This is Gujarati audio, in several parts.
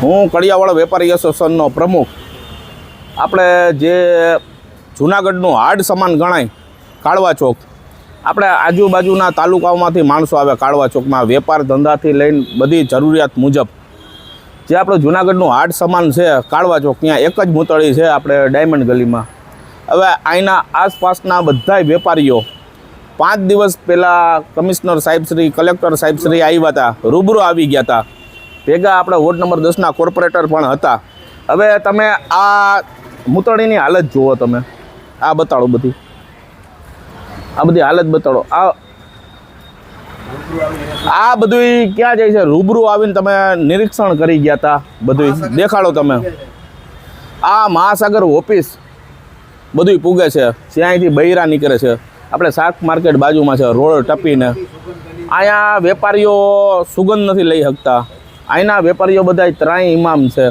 હું કડિયાવાળા વેપારી એસોસિએશનનો પ્રમુખ. આપણે જે જૂનાગઢનું હાર્ડ સમાન ગણાય કાળવા ચોક, આપણે આજુબાજુના તાલુકાઓમાંથી માણસો આવે કાળવા ચોકમાં વેપાર ધંધાથી લઈને બધી જરૂરિયાત મુજબ. જે આપણું જૂનાગઢનું હાર્ડ સમાન છે કાળવા ચોક, ત્યાં એક જ મૂતળી છે આપણે ડાયમંડ ગલીમાં. હવે અહીંના આસપાસના બધાય વેપારીઓ 5 દિવસ પહેલાં કમિશનર સાહેબશ્રી, કલેક્ટર સાહેબશ્રી આવ્યા હતા, રૂબરૂ આવી ગયા હતા. ભેગા આપણે વોર્ડ નંબર 10ના કોર્પોરેટર પણ હતા. હવે તમે આ મૂતળીની હાલત જુઓ, તમે આ બતાડો, બધી હાલત બતાડો. આ બધું ક્યાં જાય છે? રૂબરૂ આવીને તમે નિરીક્ષણ કરી ગયા હતા, બધું દેખાડો તમે. આ મહાસાગર ઓફિસ બધું પૂગે છે, ત્યાંથી બૈરા નીકળે છે. આપણે શાક માર્કેટ બાજુમાં છે, રોડ ટપીને. અહીંયા વેપારીઓ સુગંધ નથી લઈ શકતા. અહીંના વેપારીઓ બધા ત્રાય ઇમામ છે.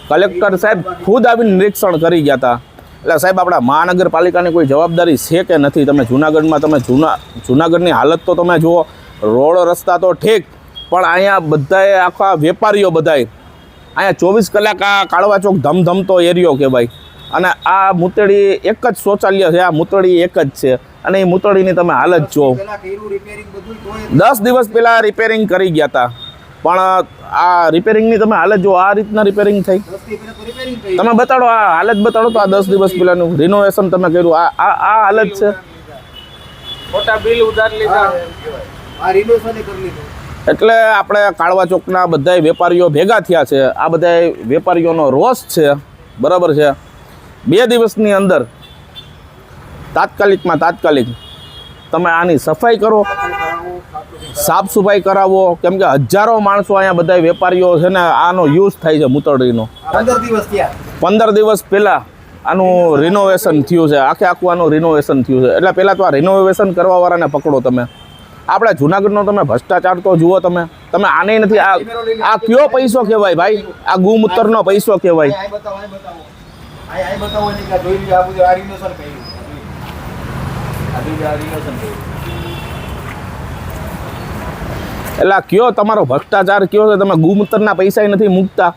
કલેક્ટર સાહેબ ખુદ આવીને નિરીક્ષણ કરી ગયા હતા. એટલે સાહેબ, આપણા મહાનગરપાલિકાની કોઈ જવાબદારી છે કે નથી? તમે જૂનાગઢમાં જૂનાગઢની હાલત તો તમે જુઓ. રોડ રસ્તા તો ઠીક, પણ અહીંયા બધાએ આખા વેપારીઓ બધાય અહીંયા 24 કલાક આ કાળવા ચોક ધમધમતો એરિયો કહેવાય. અને આ મૂતળી એક જ શૌચાલય છે, આ મૂતળી એક જ છે. અને એ મૂતળીની તમે હાલત જુઓ. 10 દિવસ પહેલાં રિપેરિંગ કરી ગયા હતા, પણ આ રિપેરિંગની તમે હાલત જુઓ. આ રીતના રિપેરિંગ થઈ. તમે બતાડો, આ હાલત બતાડો તો. આ 10 દિવસ પહેલાંનું રિનોવેશન તમે કર્યું, આ હાલત છે. મોટા બિલ ઉધાર લીધા. એટલે આપણે કાળવા ચોકના બધા વેપારીઓ ભેગા થયા છે. આ બધા વેપારીઓનો રોષ છે, બરાબર છે. 2 દિવસની અંદર તાત્કાલિક તમે આની સફાઈ કરો, સાફ સફાઈ કરાવો. કેમ કે હજારો માણસો અહીંયા બધા વેપારીઓ છે ને આનો યુઝ થાય છે મૂતળીનો. 15 દિવસ પહેલાં આનું રિનોવેશન થયું છે, આખું આનું રિનોવેશન થયું છે. એટલે પહેલાં તો આ રિનોવેશન કરવાવાળાને પકડો તમે. આપણે જૂનાગઢનો તમે ભ્રષ્ટાચાર તો જુઓ. તમે આને નથી. આ કયો પૈસો કહેવાય ભાઈ? આ ગૌમૂત્રનો પૈસો કહેવાય. એટલે કયો તમારો ભ્રષ્ટાચાર કયો છે? તમે ગૌમૂત્રના પૈસા નથી મૂકતા.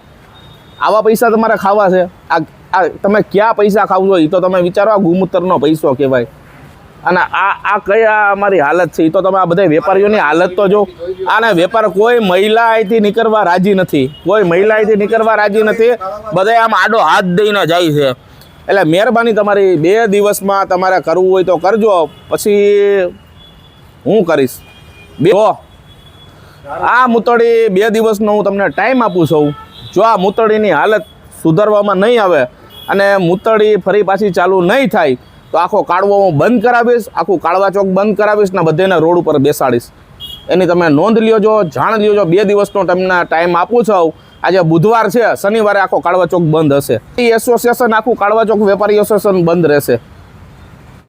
આવા પૈસા તમારે ખાવા છે? આ તમે ક્યાં પૈસા ખાવ છો એ તો તમે વિચારો. આ ગૌમૂત્રનો પૈસો કહેવાય. અને આ કયા અમારી હાલત છે એ તો તમે આ બધા વેપારીઓની હાલત તો જો. આને વેપાર કોઈ મહિલા અહીંથી નીકળવા રાજી નથી. બધા આમ આડો હાથ દઈને જાય છે. એટલે મહેરબાની તમારી 2 દિવસમાં તમારે કરવું હોય તો કરજો. પછી હું કરીશ. આ મૂતળી 2 દિવસનો હું તમને ટાઈમ આપું છું. જો આ મૂતળીની હાલત સુધારવામાં નહીં આવે અને મૂતળી ફરી પાછી ચાલુ નહીં થાય તો આખો કાળવો હું બંધ કરાવીશ, આખું કાળવા ચોક બંધ કરાવીશ ને બધાને રોડ ઉપર બેસાડીશ. એની તમે નોંધ લ્યો, જાણ લ્યો. 2 દિવસનો તમને ટાઈમ આપું છું. આજે બુધવાર છે, શનિવારે આખો કાળવા ચોક બંધ હશે. એસોસિએશન આખું કાળવા ચોક વેપારી એસોસિએશન બંધ રહેશે.